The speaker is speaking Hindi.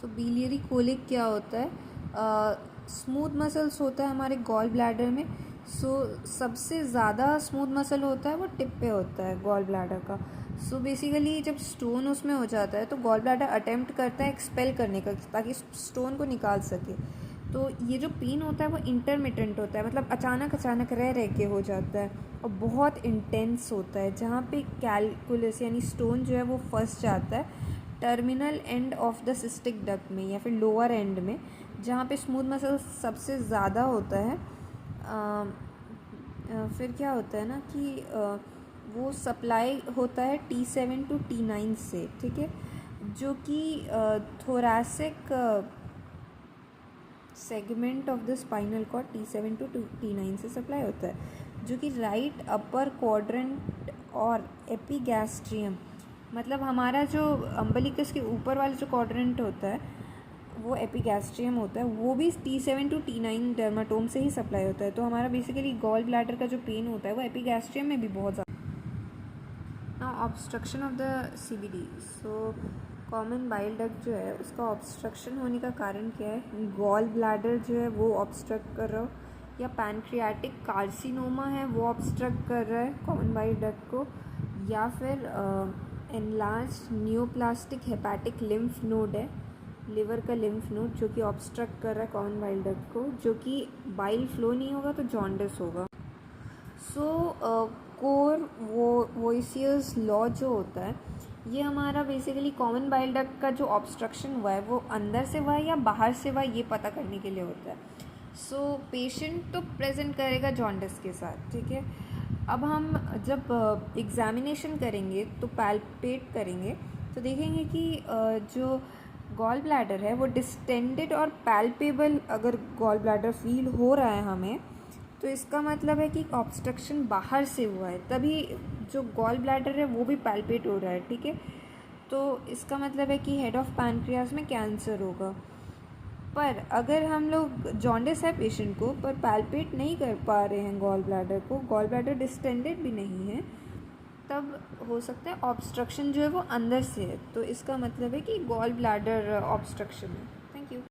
सो बिलियरी कोलिक क्या होता है? स्मूथ मसल्स होता है हमारे गॉल ब्लैडर में। सबसे ज़्यादा स्मूथ मसल होता है वो टिप पे होता है गॉल ब्लैडर का। बेसिकली जब स्टोन उसमें हो जाता है तो गॉल ब्लैडर अटेम्प्ट करता है एक्सपेल करने का, ताकि स्टोन को निकाल सके। तो ये जो पेन होता है वो इंटरमिटेंट होता है, मतलब अचानक अचानक रह के हो जाता है और बहुत इंटेंस होता है। जहाँ पे कैलकुलस यानी स्टोन जो है वो फंस जाता है terminal end of the cystic duct में या फिर लोअर एंड में, जहाँ पे स्मूथ मसल सबसे ज़्यादा होता है। फिर क्या होता है ना कि वो सप्लाई होता है T7 टू T9 से, ठीक है, जो कि thoracic segment of the spinal cord T7 to T9 से सप्लाई होता है, जो कि राइट अपर क्वाड्रेंट और एपिगैस्ट्रियम, मतलब हमारा जो अम्बलिकस के ऊपर वाला जो क्वाड्रेंट होता है वो एपिगैस्ट्रियम होता है, वो भी T7 टू T9 डर्माटोम से ही सप्लाई होता है। तो हमारा बेसिकली गॉल ब्लैडर का जो पेन होता है वो एपिगैस्ट्रियम में भी बहुत ज़्यादा। Now obstruction of the CBD। Common bile duct जो है उसका ऑब्स्ट्रक्शन होने का कारण क्या है? गॉल ब्लैडर जो है वो ऑब्स्ट्रक्ट कर रहा हो, या पैनक्रियाटिक कार्सिनोमा है वो ऑब्स्ट्रक्ट कर रहा है कॉमन बाइल डक्ट को, या फिर enlarged neoplastic hepatic lymph node है, लिवर का लिम्फ नोड, जो कि ऑब्स्ट्रक्ट कर रहा है कॉमन बाइल डक्ट को, जो कि बाइल फ्लो नहीं होगा तो जॉन्डिस होगा। कोर वोइसियस लॉ जो होता है ये हमारा बेसिकली कॉमन बाइल डक्ट का जो ऑब्स्ट्रक्शन हुआ है वो अंदर से हुआ है या बाहर से हुआ है ये पता करने के लिए होता है। पेशेंट तो प्रेजेंट करेगा जॉन्डिस के साथ, ठीक है। अब हम जब एग्जामिनेशन करेंगे तो पैल्पेट करेंगे तो देखेंगे कि जो गॉल ब्लैडर है वो डिस्टेंडेड और पैल्पेबल अगर गॉल ब्लैडर फील हो रहा है हमें, तो इसका मतलब है कि ऑब्स्ट्रक्शन बाहर से हुआ है, तभी जो गॉल ब्लैडर है वो भी पैल्पेट हो रहा है, ठीक है। तो इसका मतलब है कि हेड ऑफ पैनक्रियाज में कैंसर होगा। पर अगर हम लोग जॉन्डिस है पेशेंट को पर पैल्पेट नहीं कर पा रहे हैं गॉल ब्लैडर को, गॉल ब्लैडर डिस्टेंडेड भी नहीं है, तब हो सकता है ऑब्स्ट्रक्शन जो है वो अंदर से है। तो इसका मतलब है कि गॉल ब्लैडर ऑब्स्ट्रक्शन है।